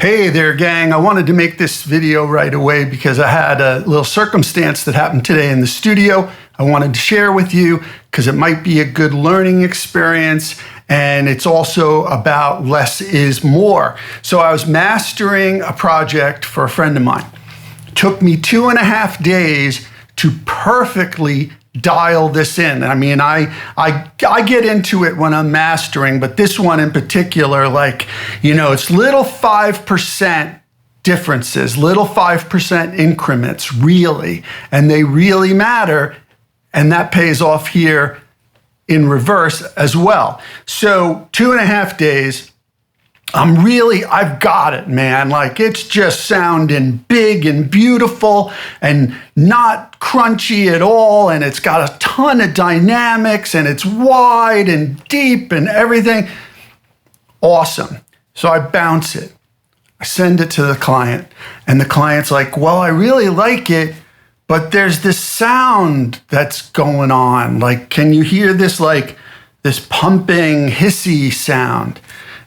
Hey there, gang. I wanted to make this video right away because I had a little circumstance that happened today in the studio. I wanted to share with you because it might be a good learning experience, and it's also about less is more. So I was mastering a project for a friend of mine. It took me 2.5 days to perfectly dial this in. I mean, I get into it when I'm mastering, but this one in particular, it's little 5% differences, little 5% increments, really, and they really matter, and that pays off here in reverse as well. So 2.5 days, I've got it, man. It's just sounding big and beautiful and not crunchy at all. And it's got a ton of dynamics and it's wide and deep and everything. Awesome. So I bounce it. I send it to the client and the client's like, well, I really like it, but there's this sound that's going on. Can you hear this, this pumping, hissy sound?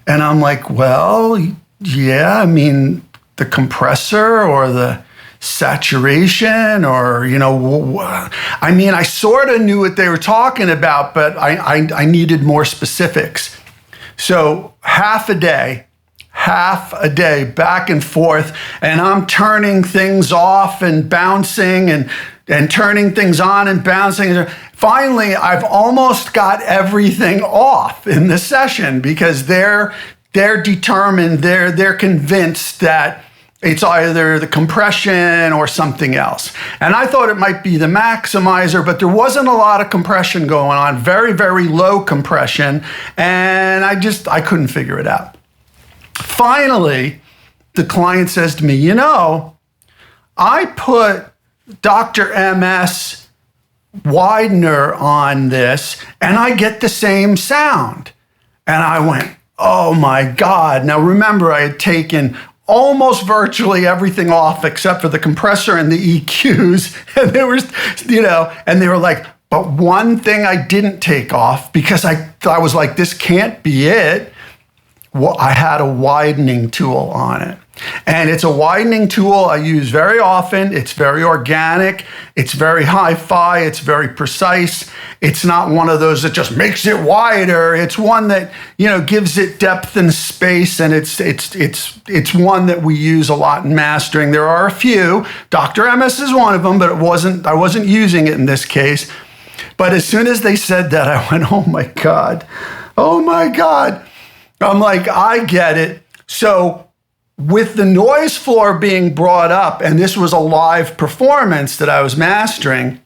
And I'm like, well, yeah, I mean, the compressor or the saturation or, I sort of knew what they were talking about, but I needed more specifics. So half a day, back and forth, and I'm turning things off and bouncing and turning things on and bouncing. Finally, I've almost got everything off in the session because they're determined, they're convinced that it's either the compression or something else. And I thought it might be the maximizer, but there wasn't a lot of compression going on, very, very low compression, and I couldn't figure it out. Finally, the client says to me, I put Dr. MS Widener on this and I get the same sound. And I went, oh my God. Now remember, I had taken almost virtually everything off except for the compressor and the EQs. And they were like, but one thing I didn't take off because I was like, this can't be it. Well, I had a widening tool on it. And it's a widening tool I use very often. It's very organic. It's very hi-fi. It's very precise. It's not one of those that just makes it wider. It's one that, gives it depth and space. And it's one that we use a lot in mastering. There are a few. Dr. MS is one of them, but I wasn't using it in this case. But as soon as they said that, I went, oh my God. Oh my God. I'm like, I get it. So with the noise floor being brought up, and this was a live performance that I was mastering,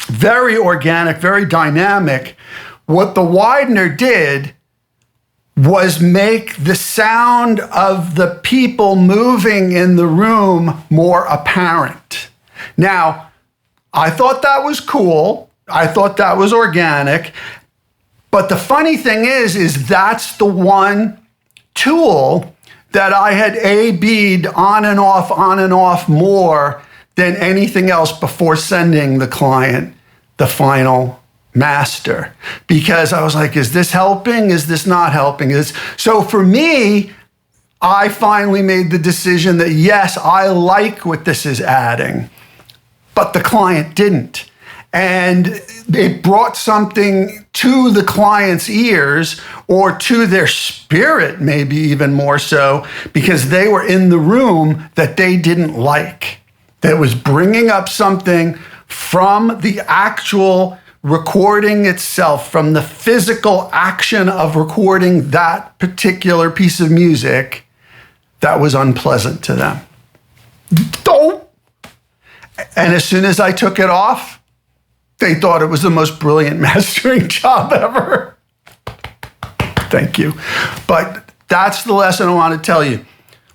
very organic, very dynamic, what the widener did was make the sound of the people moving in the room more apparent. Now, I thought that was cool. I thought that was organic. But the funny thing is that's the one tool that I had A/B'd on and off more than anything else before sending the client the final master. Because I was like, is this helping? Is this not helping? So for me, I finally made the decision that yes, I like what this is adding, but the client didn't. And it brought something to the client's ears or to their spirit, maybe even more so, because they were in the room that they didn't like, that was bringing up something from the actual recording itself, from the physical action of recording that particular piece of music that was unpleasant to them. And as soon as I took it off, they thought it was the most brilliant mastering job ever. Thank you. But that's the lesson I want to tell you.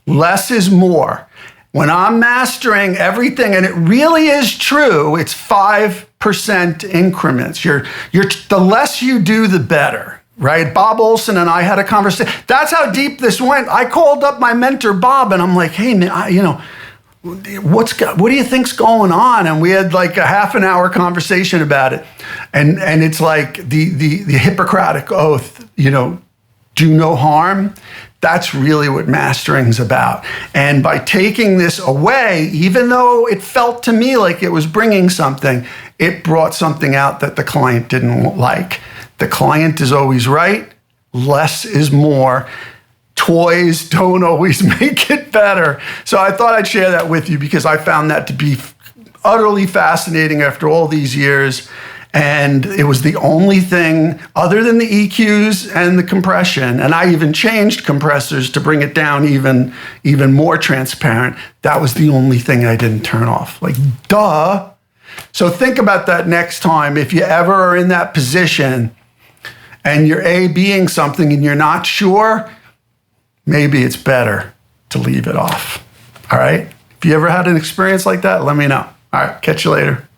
Less is more. When I'm mastering everything, and it really is true, it's 5% increments. The less you do, the better, right? Bob Olson and I had a conversation. That's how deep this went. I called up my mentor, Bob, and I'm like, hey, man, what do you think's going on? And we had like a half an hour conversation about it. And it's like the Hippocratic oath, do no harm. That's really what mastering's about. And by taking this away, even though it felt to me like it was bringing something, it brought something out that the client didn't like. The client is always right. Less is more. Toys don't always make it better. So I thought I'd share that with you because I found that to be utterly fascinating after all these years. And it was the only thing other than the EQs and the compression. And I even changed compressors to bring it down even more transparent. That was the only thing I didn't turn off. Like, duh. So think about that next time. If you ever are in that position and you're A-Bing something and you're not sure, maybe it's better to leave it off. All right? If you ever had an experience like that, let me know. All right, catch you later.